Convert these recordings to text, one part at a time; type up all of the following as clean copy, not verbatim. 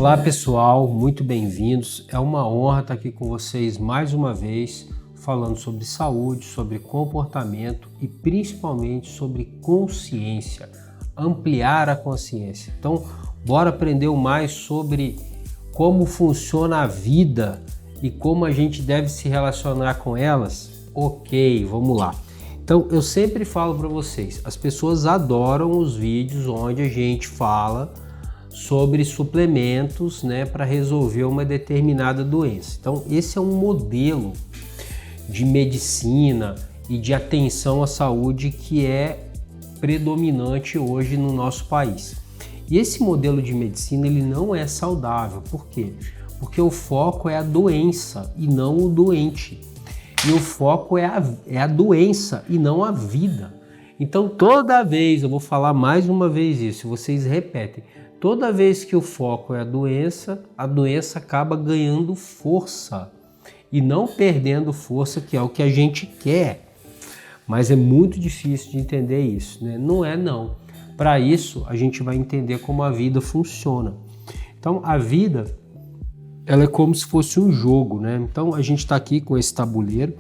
Olá pessoal, muito bem-vindos. É uma honra estar aqui com vocês mais uma vez, falando sobre saúde, sobre comportamento e principalmente sobre consciência, ampliar a consciência. Então, bora aprender mais sobre como funciona a vida e como a gente deve se relacionar com elas? Ok, vamos lá. Então, eu sempre falo para vocês, as pessoas adoram os vídeos onde a gente fala sobre suplementos, né, para resolver uma determinada doença. Então, esse é um modelo de medicina e de atenção à saúde que é predominante hoje no nosso país. E esse modelo de medicina ele não é saudável. Por quê? Porque o foco é a doença e não o doente. E o foco é a doença e não a vida. Então, toda vez, eu vou falar mais uma vez isso, vocês repetem, toda vez que o foco é a doença acaba ganhando força e não perdendo força, que é o que a gente quer. Mas é muito difícil de entender isso, né? Não é não. Para isso, a gente vai entender como a vida funciona. Então, a vida, ela é como se fosse um jogo, né? Então, a gente está aqui com esse tabuleiro,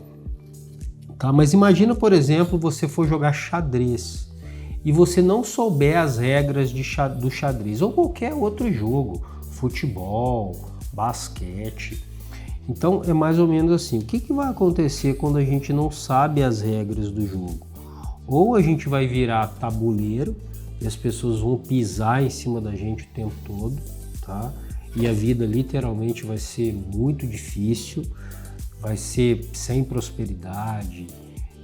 tá? Mas imagina, por exemplo, você for jogar xadrez e você não souber as regras do xadrez ou qualquer outro jogo, futebol, basquete. Então é mais ou menos assim, o que vai acontecer quando a gente não sabe as regras do jogo? Ou a gente vai virar tabuleiro e as pessoas vão pisar em cima da gente o tempo todo, tá? E a vida literalmente vai ser muito difícil, vai ser sem prosperidade,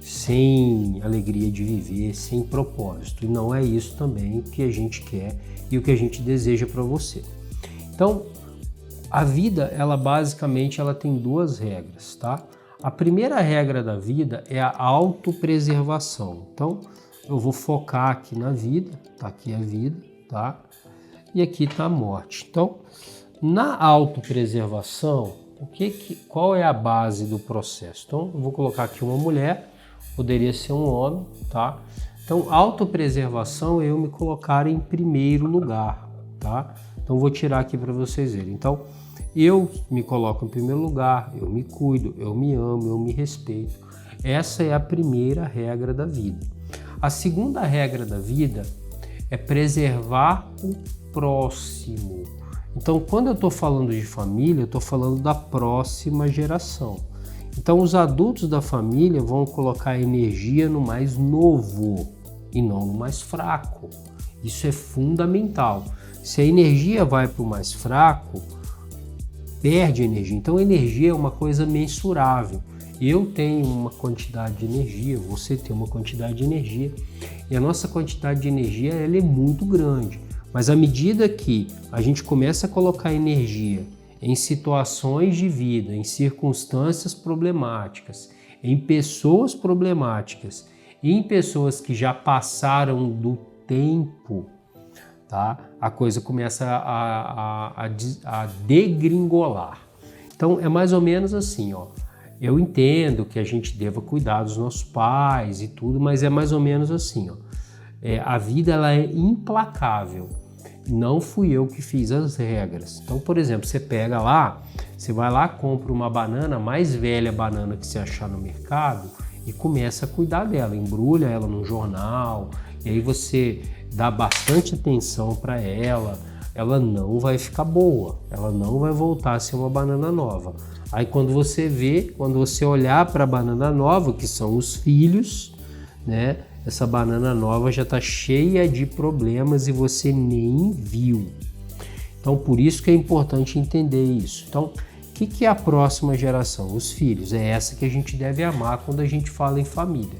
sem alegria de viver, sem propósito. E não é isso também que a gente quer e o que a gente deseja para você. Então, a vida, ela basicamente tem duas regras, tá? A primeira regra da vida é a autopreservação. Então, eu vou focar aqui na vida, tá aqui a vida, tá? E aqui tá a morte. Então, na autopreservação, qual é a base do processo? Então, eu vou colocar aqui uma mulher, poderia ser um homem, tá? Então, autopreservação é eu me colocar em primeiro lugar, tá? Então, vou tirar aqui para vocês verem. Então, eu me coloco em primeiro lugar, eu me cuido, eu me amo, eu me respeito. Essa é a primeira regra da vida. A segunda regra da vida é preservar o próximo. Então, quando eu estou falando de família, eu estou falando da próxima geração. Então, os adultos da família vão colocar energia no mais novo e não no mais fraco. Isso é fundamental. Se a energia vai para o mais fraco, perde energia. Então, energia é uma coisa mensurável. Eu tenho uma quantidade de energia, você tem uma quantidade de energia, e a nossa quantidade de energia ela é muito grande. Mas à medida que a gente começa a colocar energia em situações de vida, em circunstâncias problemáticas, em pessoas problemáticas e em pessoas que já passaram do tempo, tá? A coisa começa a degringolar. Então é mais ou menos assim, ó. Eu entendo que a gente deva cuidar dos nossos pais e tudo, mas é mais ou menos assim, ó. A vida ela é implacável. Não fui eu que fiz as regras. Então, por exemplo, você vai lá, compra uma banana, a mais velha banana que você achar no mercado e começa a cuidar dela, embrulha ela num jornal, e aí você dá bastante atenção para ela, ela não vai ficar boa, ela não vai voltar a ser uma banana nova. Aí quando você olhar para a banana nova, que são os filhos, né? Essa banana nova já está cheia de problemas e você nem viu. Então, por isso que é importante entender isso. Então, o que é a próxima geração? Os filhos. É essa que a gente deve amar quando a gente fala em família.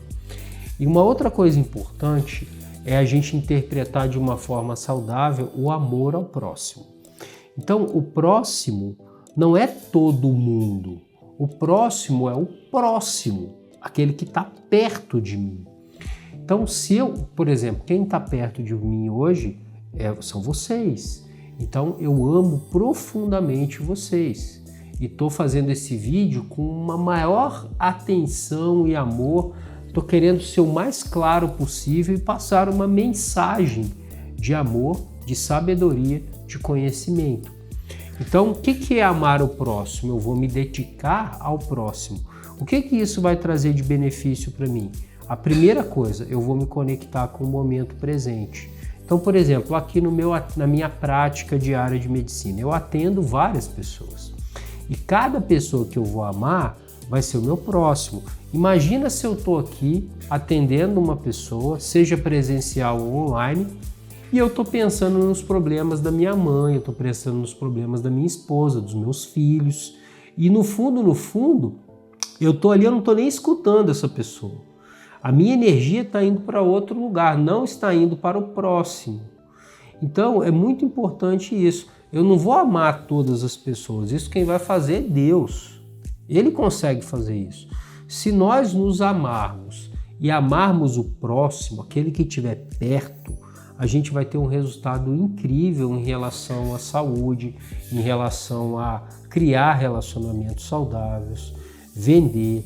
E uma outra coisa importante é a gente interpretar de uma forma saudável o amor ao próximo. Então, o próximo não é todo mundo. O próximo é o próximo, aquele que está perto de mim. Então, por exemplo, quem está perto de mim hoje são vocês. Então, eu amo profundamente vocês. E estou fazendo esse vídeo com uma maior atenção e amor. Estou querendo ser o mais claro possível e passar uma mensagem de amor, de sabedoria, de conhecimento. Então, o que é amar o próximo? Eu vou me dedicar ao próximo. O que isso vai trazer de benefício para mim? A primeira coisa, eu vou me conectar com o momento presente. Então, por exemplo, aqui na minha prática diária de medicina, eu atendo várias pessoas. E cada pessoa que eu vou amar vai ser o meu próximo. Imagina se eu estou aqui atendendo uma pessoa, seja presencial ou online, e eu estou pensando nos problemas da minha mãe, eu estou pensando nos problemas da minha esposa, dos meus filhos. E no fundo, eu estou ali, eu não estou nem escutando essa pessoa. A minha energia está indo para outro lugar, não está indo para o próximo. Então, é muito importante isso. Eu não vou amar todas as pessoas, isso quem vai fazer é Deus. Ele consegue fazer isso. Se nós nos amarmos e amarmos o próximo, aquele que estiver perto, a gente vai ter um resultado incrível em relação à saúde, em relação a criar relacionamentos saudáveis, vender,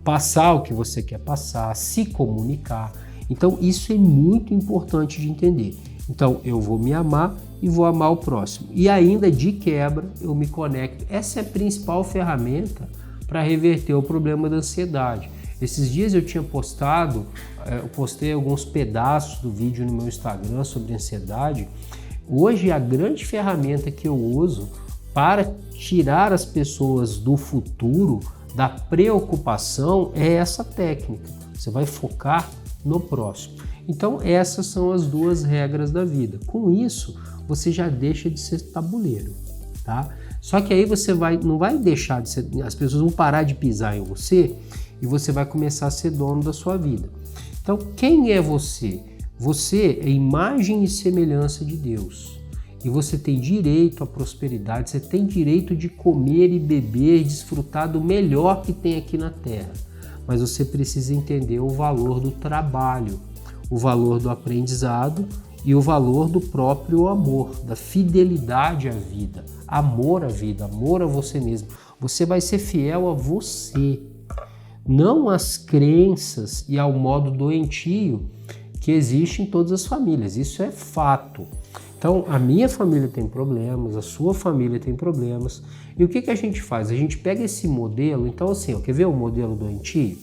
passar o que você quer passar, se comunicar. Então isso é muito importante de entender. Então eu vou me amar e vou amar o próximo. E ainda de quebra eu me conecto. Essa é a principal ferramenta para reverter o problema da ansiedade. Esses dias eu postei alguns pedaços do vídeo no meu Instagram sobre ansiedade. Hoje a grande ferramenta que eu uso para tirar as pessoas do futuro, da preocupação, é essa técnica. Você vai focar no próximo. Então essas são as duas regras da vida. Com isso, você já deixa de ser tabuleiro, tá? Só que aí você não vai deixar de ser, as pessoas vão parar de pisar em você e você vai começar a ser dono da sua vida. Então, quem é você? Você é imagem e semelhança de Deus. E você tem direito à prosperidade, você tem direito de comer e beber e desfrutar do melhor que tem aqui na Terra. Mas você precisa entender o valor do trabalho, o valor do aprendizado e o valor do próprio amor, da fidelidade à vida, amor à vida, amor a você mesmo. Você vai ser fiel a você, não às crenças e ao modo doentio que existe em todas as famílias. Isso é fato. Então, a minha família tem problemas, a sua família tem problemas. E o que a gente faz? A gente pega esse modelo, então assim, quer ver o modelo doentio?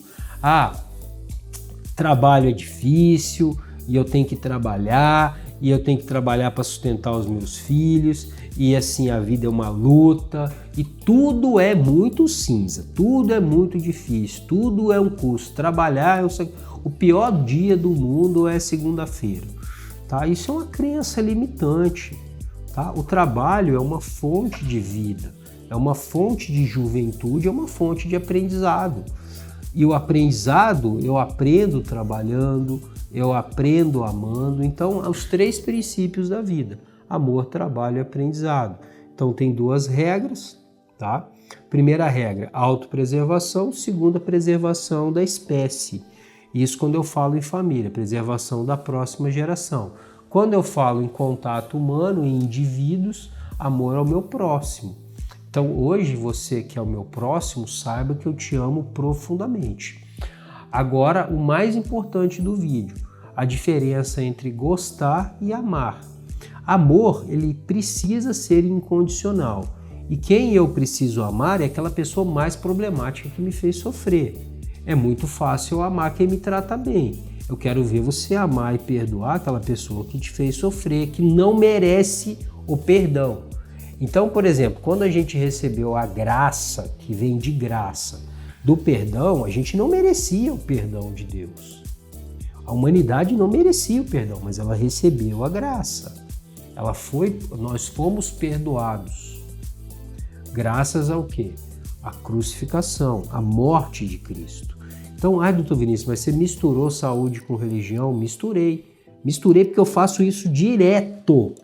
Trabalho é difícil, e eu tenho que trabalhar para sustentar os meus filhos, e assim a vida é uma luta, e tudo é muito cinza, tudo é muito difícil, tudo é um custo. Trabalhar, o pior dia do mundo é segunda-feira. Tá? Isso é uma crença limitante. Tá? O trabalho é uma fonte de vida, é uma fonte de juventude, é uma fonte de aprendizado. E o aprendizado eu aprendo trabalhando, eu aprendo amando. Então, os 3 princípios da vida: amor, trabalho e aprendizado. Então, tem 2 regras, tá? Primeira regra, autopreservação. Segunda, preservação da espécie. Isso quando eu falo em família, preservação da próxima geração. Quando eu falo em contato humano, em indivíduos, amor ao meu próximo. Então hoje você que é o meu próximo, saiba que eu te amo profundamente. Agora o mais importante do vídeo, a diferença entre gostar e amar. Amor, ele precisa ser incondicional. E quem eu preciso amar é aquela pessoa mais problemática que me fez sofrer. É muito fácil eu amar quem me trata bem. Eu quero ver você amar e perdoar aquela pessoa que te fez sofrer, que não merece o perdão. Então, por exemplo, quando a gente recebeu a graça, que vem de graça, do perdão, a gente não merecia o perdão de Deus. A humanidade não merecia o perdão, mas ela recebeu a graça. Nós fomos perdoados. Graças ao quê? A crucificação, a morte de Cristo. Então, doutor Vinícius, mas você misturou saúde com religião? Misturei porque eu faço isso direto,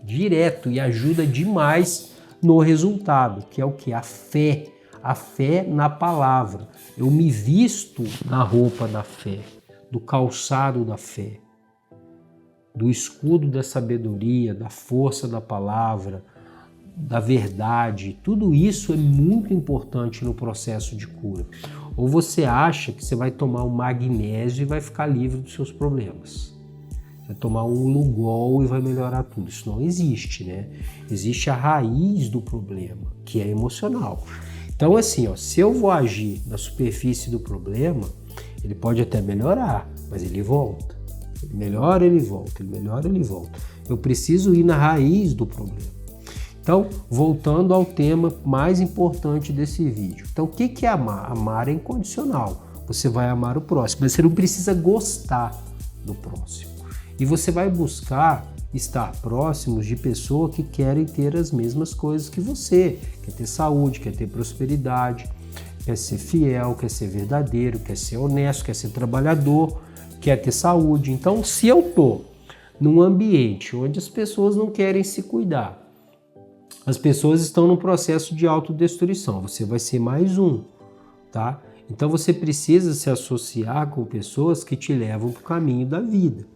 e ajuda demais no resultado, que é o que? A fé na palavra. Eu me visto na roupa da fé, do calçado da fé, do escudo da sabedoria, da força da palavra, da verdade. Tudo isso é muito importante no processo de cura. Ou você acha que você vai tomar um magnésio e vai ficar livre dos seus problemas? é tomar um Lugol e vai melhorar tudo. Isso não existe, né? Existe a raiz do problema, que é emocional. Então, assim, se eu vou agir na superfície do problema, ele pode até melhorar, mas ele volta. Ele melhora, ele volta. Ele melhora, ele volta. Eu preciso ir na raiz do problema. Então, voltando ao tema mais importante desse vídeo. Então, o que é amar? Amar é incondicional. Você vai amar o próximo, mas você não precisa gostar do próximo. E você vai buscar estar próximos de pessoas que querem ter as mesmas coisas que você. Quer ter saúde, quer ter prosperidade, quer ser fiel, quer ser verdadeiro, quer ser honesto, quer ser trabalhador, quer ter saúde. Então, se eu estou num ambiente onde as pessoas não querem se cuidar, as pessoas estão num processo de autodestruição, você vai ser mais um, tá? Então você precisa se associar com pessoas que te levam para o caminho da vida,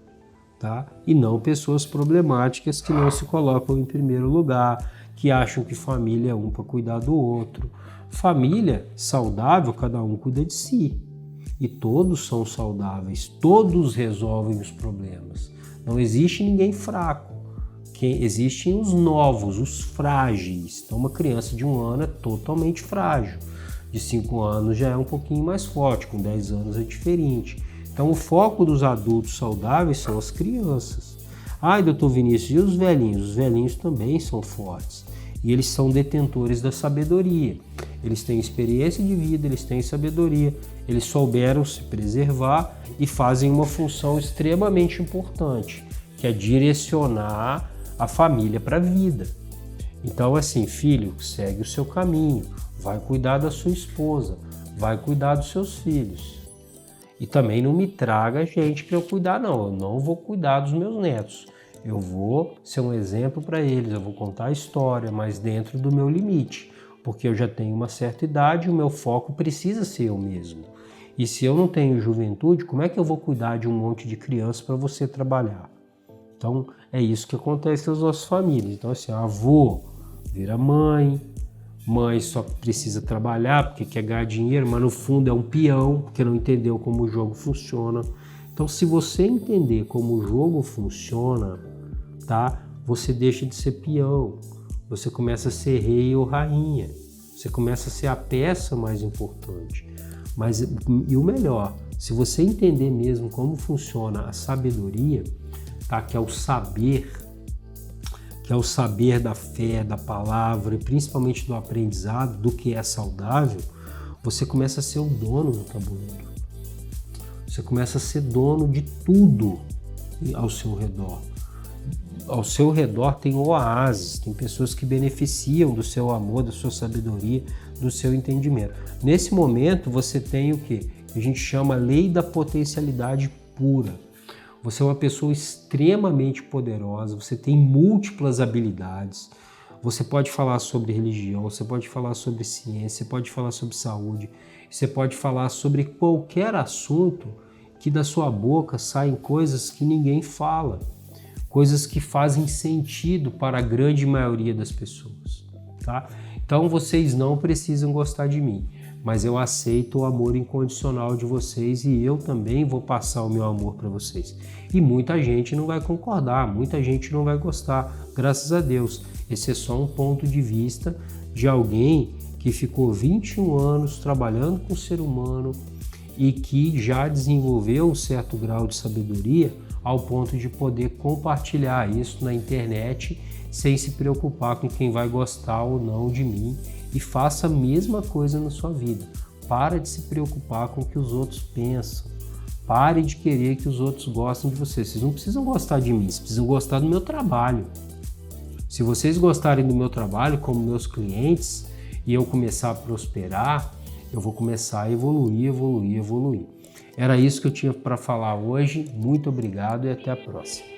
tá? E não pessoas problemáticas que não se colocam em primeiro lugar, que acham que família é um para cuidar do outro. Família saudável, cada um cuida de si. E todos são saudáveis, todos resolvem os problemas. Não existe ninguém fraco. Existem os novos, os frágeis. Então uma criança de 1 ano é totalmente frágil. De 5 anos já é um pouquinho mais forte, com 10 anos é diferente. Então o foco dos adultos saudáveis são as crianças. Ai, doutor Vinícius, e os velhinhos? Os velhinhos também são fortes. E eles são detentores da sabedoria. Eles têm experiência de vida, eles têm sabedoria, eles souberam se preservar e fazem uma função extremamente importante, que é direcionar a família para a vida. Então, assim, filho, segue o seu caminho, vai cuidar da sua esposa, vai cuidar dos seus filhos. E também não me traga gente para eu cuidar, não. Eu não vou cuidar dos meus netos. Eu vou ser um exemplo para eles, eu vou contar a história, mas dentro do meu limite. Porque eu já tenho uma certa idade e o meu foco precisa ser eu mesmo. E se eu não tenho juventude, como é que eu vou cuidar de um monte de criança para você trabalhar? Então, é isso que acontece nas nossas famílias. Então, assim, avô vira mãe, mãe só precisa trabalhar porque quer ganhar dinheiro, mas no fundo é um peão, porque não entendeu como o jogo funciona. Então, se você entender como o jogo funciona, tá? Você deixa de ser peão, você começa a ser rei ou rainha, você começa a ser a peça mais importante. E o melhor, se você entender mesmo como funciona a sabedoria, tá? Que é o saber da fé, da palavra e principalmente do aprendizado, do que é saudável, você começa a ser o dono do tabuleiro. Você começa a ser dono de tudo ao seu redor. Ao seu redor tem oásis, tem pessoas que beneficiam do seu amor, da sua sabedoria, do seu entendimento. Nesse momento você tem o que a gente chama lei da potencialidade pura. Você é uma pessoa extremamente poderosa, você tem múltiplas habilidades. Você pode falar sobre religião, você pode falar sobre ciência, você pode falar sobre saúde, você pode falar sobre qualquer assunto que da sua boca saem coisas que ninguém fala, coisas que fazem sentido para a grande maioria das pessoas, tá? Então vocês não precisam gostar de mim, mas eu aceito o amor incondicional de vocês e eu também vou passar o meu amor para vocês. E muita gente não vai concordar, muita gente não vai gostar, graças a Deus. Esse é só um ponto de vista de alguém que ficou 21 anos trabalhando com o ser humano e que já desenvolveu um certo grau de sabedoria ao ponto de poder compartilhar isso na internet sem se preocupar com quem vai gostar ou não de mim, e faça a mesma coisa na sua vida. Para de se preocupar com o que os outros pensam. Pare de querer que os outros gostem de você. Vocês não precisam gostar de mim, vocês precisam gostar do meu trabalho. Se vocês gostarem do meu trabalho como meus clientes e eu começar a prosperar, eu vou começar a evoluir. Era isso que eu tinha para falar hoje. Muito obrigado e até a próxima.